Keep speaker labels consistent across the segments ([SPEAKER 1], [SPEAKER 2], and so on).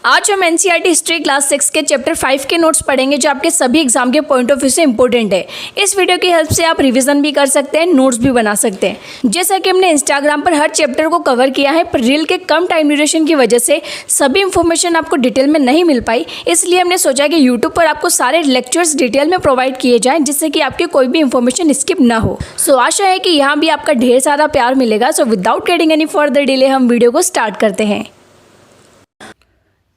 [SPEAKER 1] आज हम NCERT history class 6 के चैप्टर 5 के नोट्स पढ़ेंगे जो आपके सभी एग्जाम के पॉइंट ऑफ व्यू से इंपॉर्टेंट है। इस वीडियो की हेल्प से आप रिवीजन भी कर सकते हैं, नोट्स भी बना सकते हैं। जैसा कि हमने इंस्टाग्राम पर हर चैप्टर को कवर किया है, पर रील के कम टाइम ड्यूरेशन की वजह से सभी इंफॉर्मेशन आपको डिटेल में नहीं मिल पाई, इसलिए हमने सोचा कि यूट्यूब पर आपको सारे लेक्चर्स डिटेल में प्रोवाइड किए जाएँ जिससे कि आपकी कोई भी इंफॉर्मेशन स्किप ना हो। सो आशा है कि यहाँ भी आपका ढेर सारा प्यार मिलेगा। So without getting any further delay हम वीडियो को स्टार्ट करते हैं।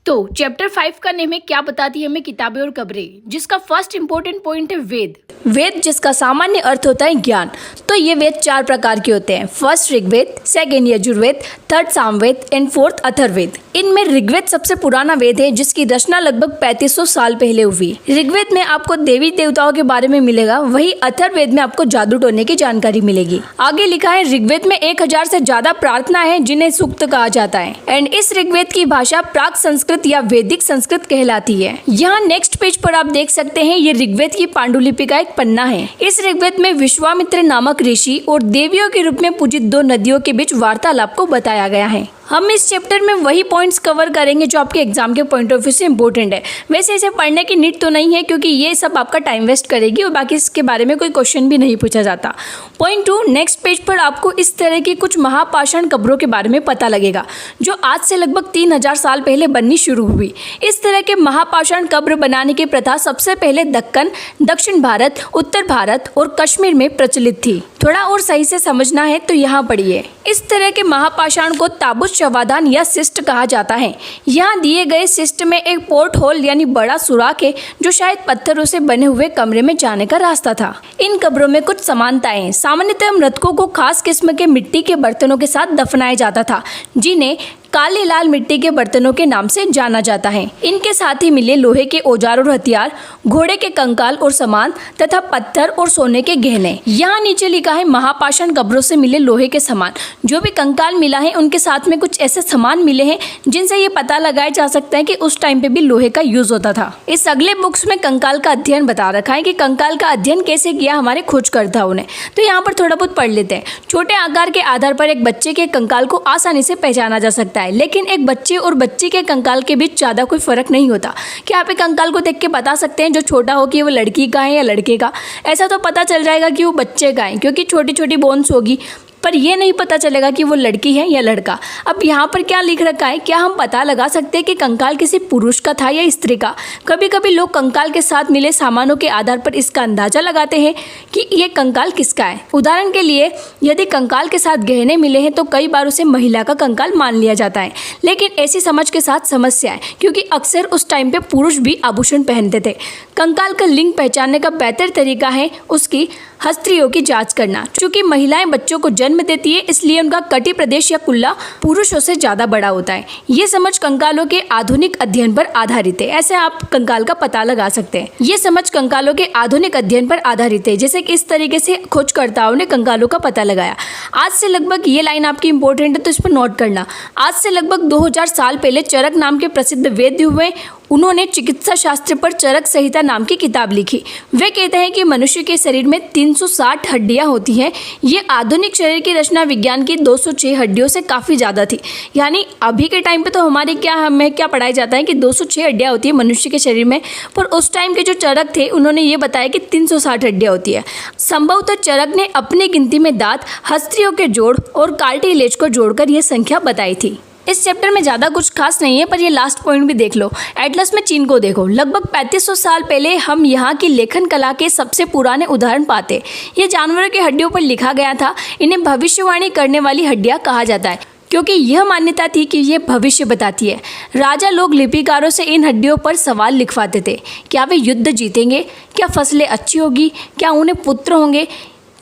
[SPEAKER 1] तो चैप्टर 5 का नेम है क्या बताती है हमें किताबें और कब्रें, जिसका फर्स्ट इंपॉर्टेंट पॉइंट है वेद। वेद जिसका सामान्य अर्थ होता है ज्ञान। तो ये वेद 4 प्रकार के होते हैं। First Rigveda, second Yajurveda, third Samaveda and fourth Atharvaveda. इनमें ऋग्वेद सबसे पुराना वेद है जिसकी रचना लगभग 3500 साल पहले हुई। ऋग्वेद में आपको देवी देवताओं के बारे में मिलेगा, वही अथर्ववेद में आपको जादू टोने की जानकारी मिलेगी। आगे लिखा है ऋग्वेद में 1000 से ज्यादा प्रार्थना है जिन्हें सूक्त कहा जाता है एंड इस ऋग्वेद की भाषा प्राक संस्कृत या वैदिक संस्कृत कहलाती है। यहाँ नेक्स्ट पेज पर आप देख सकते हैं ये ऋग्वेद की पांडुलिपि का एक पन्ना है। इस ऋग्वेद में विश्वामित्र नामक ऋषि और देवियों के रूप में पूजित 2 नदियों के बीच वार्तालाप को बताया गया है। हम इस चैप्टर में वही पॉइंट्स कवर करेंगे जो आपके एग्जाम के पॉइंट ऑफ व्यू से इंपॉर्टेंट है। वैसे इसे पढ़ने की नीड तो नहीं है क्योंकि ये सब आपका टाइम वेस्ट करेगी और बाकी इसके बारे में कोई क्वेश्चन भी नहीं पूछा जाता। पॉइंट 2, नेक्स्ट पेज पर आपको इस तरह की कुछ महापाषाण कब्रों के बारे में पता लगेगा जो आज से लगभग 3000 साल पहले बननी शुरू हुई। इस तरह के महापाषाण कब्र बनाने की प्रथा सबसे पहले दक्कन, दक्षिण भारत, उत्तर भारत और कश्मीर में प्रचलित थी। थोड़ा और सही से समझना है तो यहाँ पढ़िए। इस तरह के महापाषाण को ताबूत शवाधान या सिस्ट कहा जाता है। यहाँ दिए गए सिस्ट में एक पोर्ट होल यानी बड़ा सुराख है जो शायद पत्थरों से बने हुए कमरे में जाने का रास्ता था। इन कब्रों में कुछ समानताएं हैं। सामान्यतः मृतकों को खास किस्म के मिट्टी के बर्तनों के साथ दफनाया जाता था जिन्हें काले लाल मिट्टी के बर्तनों के नाम से जाना जाता है। इनके साथ ही मिले लोहे के औजार और हथियार, घोड़े के कंकाल और सामान तथा पत्थर और सोने के गहने। यहाँ नीचे लिखा है महापाषाण कब्रों से मिले लोहे के सामान। जो भी कंकाल मिला है उनके साथ में कुछ ऐसे सामान मिले हैं जिनसे ये पता लगाया जा सकता है कि उस टाइम पे भी लोहे का यूज होता था। इस अगले बुक्स में कंकाल का अध्ययन बता रखा है कि कंकाल का अध्ययन कैसे किया हमारे खोजकर्ताओं ने। तो यहाँ पर थोड़ा बहुत पढ़ लेते हैं। छोटे आकार के आधार पर एक बच्चे के कंकाल को आसानी से पहचाना जा सकता है, लेकिन एक बच्चे और बच्ची के कंकाल के बीच ज्यादा कोई फर्क नहीं होता। क्या आप एक कंकाल को देख के बता सकते हैं जो छोटा हो कि वो लड़की का है या लड़के का? ऐसा तो पता चल जाएगा कि वो बच्चे का है क्योंकि छोटी छोटी बोन्स होगी, पर यह नहीं पता चलेगा कि वो लड़की है या लड़का। अब यहाँ पर क्या लिख रखा है, क्या हम पता लगा सकते हैं कि कंकाल किसी पुरुष का था या स्त्री का? कभी कभी लोग कंकाल के साथ मिले सामानों के आधार पर इसका अंदाजा लगाते हैं कि ये कंकाल किसका है। उदाहरण के लिए यदि कंकाल के साथ गहने मिले हैं तो कई बार उसे महिला का कंकाल मान लिया जाता है, लेकिन ऐसी समझ के साथ समस्या है क्योंकि अक्सर उस टाइम पे पुरुष भी आभूषण पहनते थे। कंकाल का लिंग पहचानने का बेहतर तरीका है उसकी हस्तियों की जांच करना। चूंकि महिलाएं बच्चों को जन्म देती है इसलिए उनका कटी प्रदेश या कुल्ला पुरुषों से ज्यादा बड़ा होता है। ये समझ कंकालों के आधुनिक अध्ययन पर आधारित है। ऐसे आप कंकाल का पता लगा सकते हैं। ये समझ कंकालों के आधुनिक अध्ययन पर आधारित है, जैसे कि इस तरीके से खोजकर्ताओं ने कंकालों का पता लगाया। आज से लगभग, ये लाइन आपकी इंपॉर्टेंट है तो इस पर नोट करना। आज से लगभग 2000 साल पहले चरक नाम के प्रसिद्ध वैद्य हुए। उन्होंने चिकित्सा शास्त्र पर चरक संहिता नाम की किताब लिखी। वे कहते हैं कि मनुष्य के शरीर में 360 हड्डियां होती हैं। ये आधुनिक शरीर की रचना विज्ञान की 206 हड्डियों से काफ़ी ज़्यादा थी। यानी अभी के टाइम पे तो हमें क्या पढ़ाया जाता है कि 206 हड्डियां होती है मनुष्य के शरीर में, पर उस टाइम के जो चरक थे उन्होंने ये बताया कि 360 हड्डियां होती है। संभवतः चरक ने अपनी गिनती में दांत, हस्तियों के जोड़ और कार्टिलेज को जोड़कर यह संख्या बताई थी। इस चैप्टर में ज़्यादा कुछ खास नहीं है, पर ये लास्ट पॉइंट भी देख लो। एटलस में चीन को देखो। लगभग 3500 साल पहले हम यहाँ की लेखन कला के सबसे पुराने उदाहरण पाते। ये जानवरों की हड्डियों पर लिखा गया था। इन्हें भविष्यवाणी करने वाली हड्डियाँ कहा जाता है क्योंकि यह मान्यता थी कि ये भविष्य बताती है। राजा लोग लिपिकारों से इन हड्डियों पर सवाल लिखवाते थे। क्या वे युद्ध जीतेंगे? क्या फसलें अच्छी होगी? क्या उन्हें पुत्र होंगे?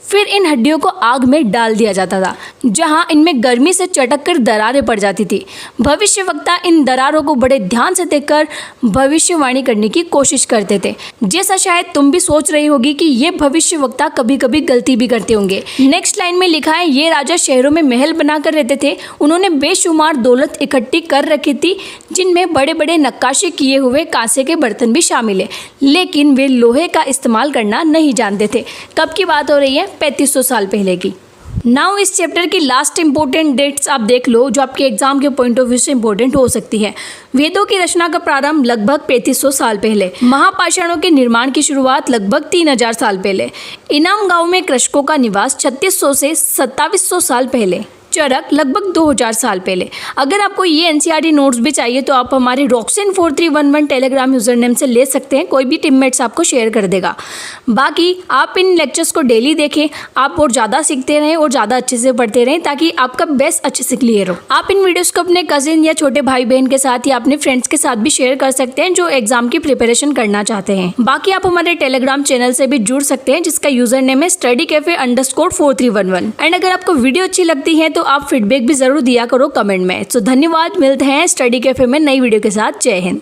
[SPEAKER 1] फिर इन हड्डियों को आग में डाल दिया जाता था जहां इनमें गर्मी से चटक कर दरारें पड़ जाती थी। भविष्यवक्ता इन दरारों को बड़े ध्यान से देखकर भविष्यवाणी करने की कोशिश करते थे। जैसा शायद तुम भी सोच रही होगी कि ये भविष्यवक्ता कभी कभी गलती भी करते होंगे। नेक्स्ट लाइन में लिखा है, ये राजा शहरों में महल बनाकर रहते थे। उन्होंने बेशुमार दौलत इकट्ठी कर रखी थी जिनमें बड़े बड़े नक्काशी किए हुए कांसे के बर्तन भी शामिल है, लेकिन वे लोहे का इस्तेमाल करना नहीं जानते थे। कब की बात हो रही है? 3500 साल पहले की। नाउ इस चैप्टर की लास्ट इंपॉर्टेंट डेट्स आप देख लो जो आपके एग्जाम के पॉइंट ऑफ व्यू से इंपॉर्टेंट हो सकती है। वेदों की रचना का प्रारंभ लगभग 3500 साल पहले। महापाषाणों के निर्माण की शुरुआत लगभग 3000 साल पहले। इनाम गांव में कृषकों का निवास 3600 से 2700 साल पहले। चरक लगभग 2000 साल पहले। अगर आपको ये एनसीईआरटी नोट्स भी चाहिए तो आप हमारे roxin4311 टेलीग्राम यूजर नेम से ले सकते हैं, कोई भी टीममेट्स आपको शेयर कर देगा। बाकी आप इन लेक्चर्स को डेली देखें, आप और ज़्यादा सीखते रहें और ज़्यादा अच्छे से पढ़ते रहें ताकि आपका बेस्ट अच्छे से क्लियर हो। आप इन वीडियोज़ को अपने कजिन या छोटे भाई बहन के साथ या अपने फ्रेंड्स के साथ भी शेयर कर सकते हैं जो एग्जाम की प्रिपरेशन करना चाहते हैं। बाकी आप हमारे टेलीग्राम चैनल से भी जुड़ सकते हैं जिसका यूजर नेम है studycafe_4311। एंड अगर आपको वीडियो अच्छी लगती है तो आप फीडबैक भी जरूर दिया करो कमेंट में। तो धन्यवाद, मिलते हैं स्टडी कैफे में नई वीडियो के साथ। जय हिंद।